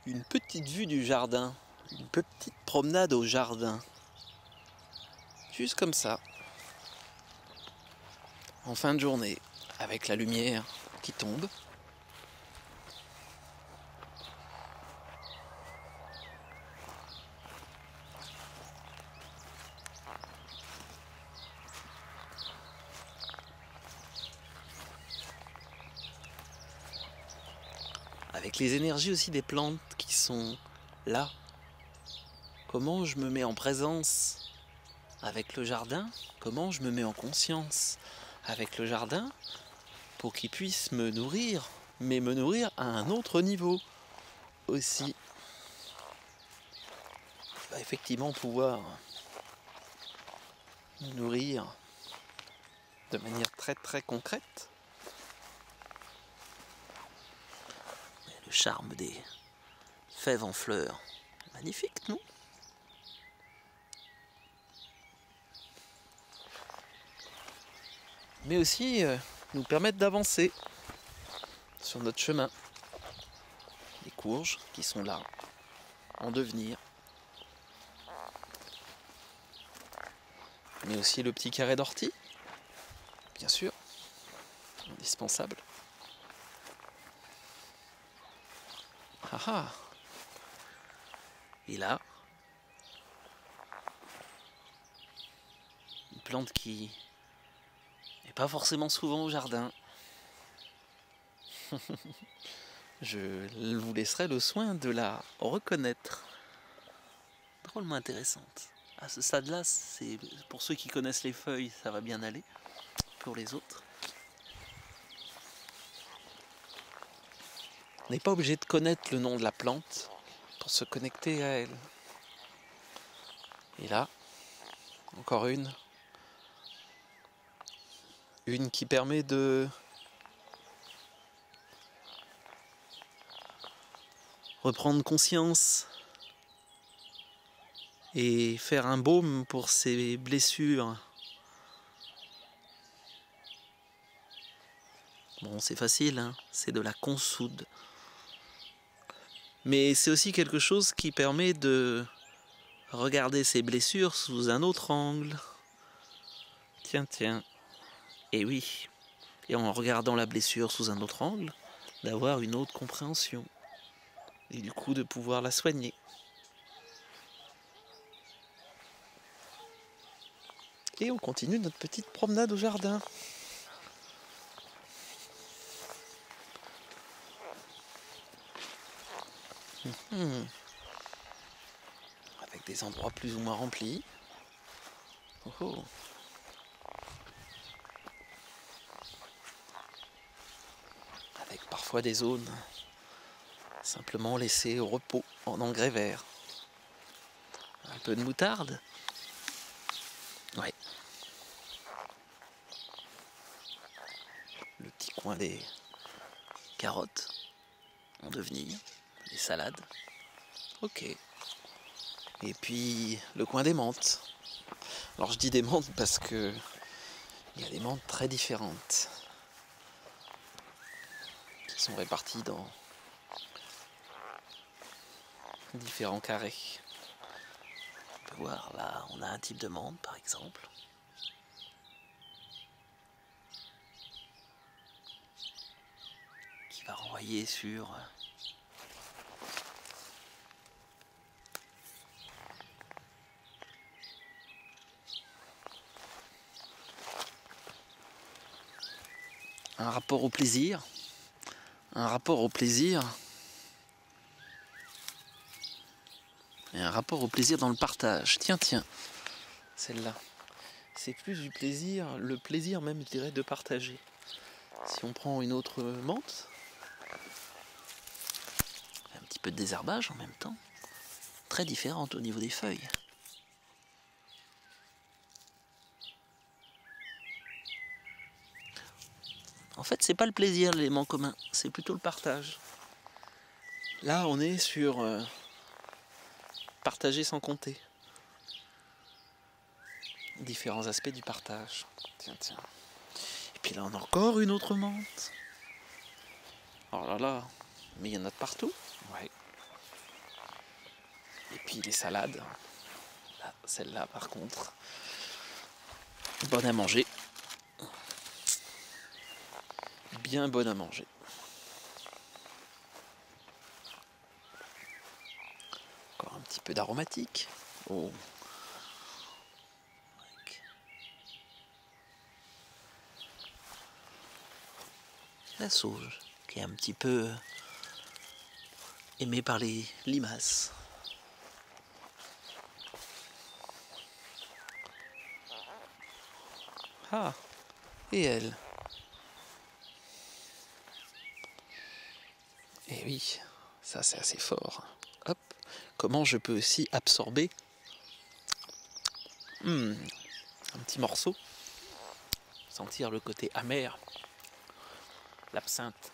une petite vue du jardin, une petite promenade au jardin. Juste comme ça, en fin de journée, avec la lumière qui tombe. Avec les énergies aussi des plantes qui sont là. Comment je me mets en présence avec le jardin? Comment je me mets en conscience avec le jardin pour qu'il puisse me nourrir, mais me nourrir à un autre niveau aussi. Effectivement, pouvoir me nourrir de manière très très concrète. Le charme des fèves en fleurs, magnifique, non? Mais aussi nous permettre d'avancer sur notre chemin. Les courges qui sont là, en devenir. Mais aussi le petit carré d'ortie, bien sûr, indispensable. Ah ah. Et là, une plante qui n'est pas forcément souvent au jardin. Je vous laisserai le soin de la reconnaître. Drôlement intéressante. À ce stade-là, c'est pour ceux qui connaissent les feuilles, ça va bien aller. Pour les autres, on n'est pas obligé de connaître le nom de la plante pour se connecter à elle. Et là, encore une qui permet de reprendre conscience et faire un baume pour ses blessures. Bon, c'est facile, hein, c'est de la consoude. Mais c'est aussi quelque chose qui permet de regarder ses blessures sous un autre angle. Tiens. Et oui. Et en regardant la blessure sous un autre angle, d'avoir une autre compréhension. Et du coup de pouvoir la soigner. Et on continue notre petite promenade au jardin. Avec des endroits plus ou moins remplis. Oh oh. Avec parfois des zones simplement laissées au repos en engrais vert. Un peu de moutarde. Ouais. Le petit coin des carottes en devenir. Les salades. Ok. Et puis le coin des menthes. Alors je dis des menthes parce que il y a des menthes très différentes qui sont réparties dans différents carrés. On peut voir là, on a un type de menthe par exemple. Qui va renvoyer sur un rapport au plaisir. Un rapport au plaisir. Et un rapport au plaisir dans le partage. Tiens, celle-là. C'est plus du plaisir, le plaisir même, je dirais, de partager. Si on prend une autre menthe, un petit peu de désherbage en même temps, très différente au niveau des feuilles. En fait, c'est pas le plaisir, l'élément commun, c'est plutôt le partage. Là, on est sur partager sans compter. Différents aspects du partage. Tiens. Et puis là, on a encore une autre menthe. Oh là là, mais il y en a de partout. Ouais. Et puis les salades. Là, celle-là par contre, bonne à manger. Bien bonne à manger. Encore un petit peu d'aromatique. Oh. La sauge, qui est un petit peu aimée par les limaces. Ah, et elle. Et oui, ça c'est assez fort. Hop, comment je peux aussi absorber un petit morceau, sentir le côté amer, l'absinthe.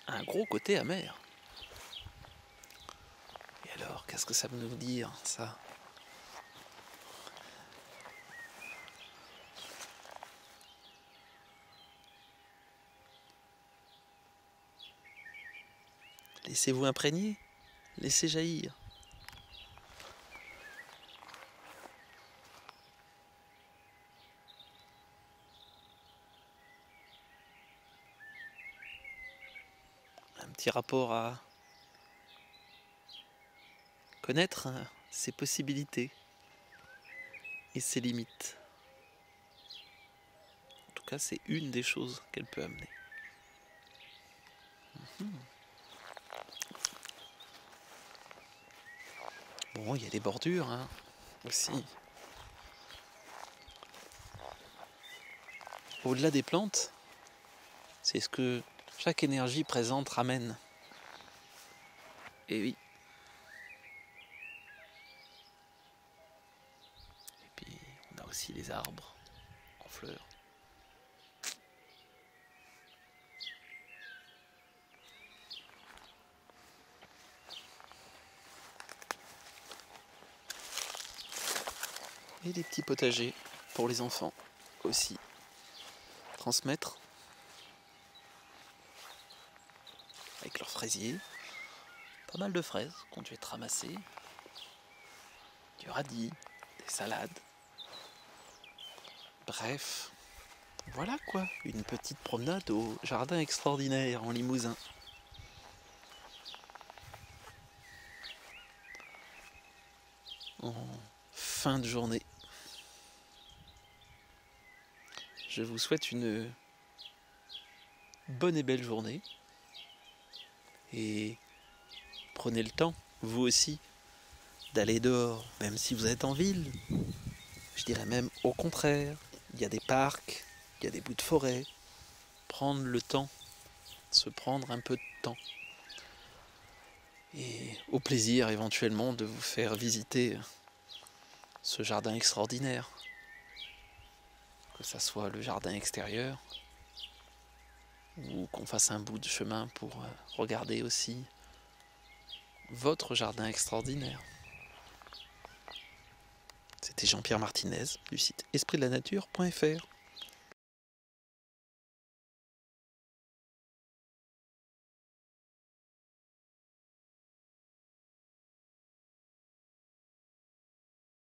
Un gros côté amer. Et alors, qu'est-ce que ça veut nous dire, ça? Laissez-vous imprégner, laissez jaillir. Un petit rapport à connaître ses possibilités et ses limites. En tout cas, c'est une des choses qu'elle peut amener. Bon, il y a des bordures aussi. Au-delà des plantes, c'est ce que chaque énergie présente ramène. Et oui. Et puis, on a aussi les arbres en fleurs. Et des petits potagers pour les enfants aussi. Transmettre avec leurs fraisiers. Pas mal de fraises qu'on dû être ramassées. Du radis, des salades. Bref, voilà quoi, une petite promenade au jardin extraordinaire en Limousin. En fin de journée. Je vous souhaite une bonne et belle journée. Et prenez le temps, vous aussi, d'aller dehors, même si vous êtes en ville. Je dirais même au contraire, il y a des parcs, il y a des bouts de forêt. Prendre le temps, se prendre un peu de temps. Et au plaisir éventuellement de vous faire visiter ce jardin extraordinaire. Que ça soit le jardin extérieur, ou qu'on fasse un bout de chemin pour regarder aussi votre jardin extraordinaire. C'était Jean-Pierre Martinez du site espritdelanature.fr.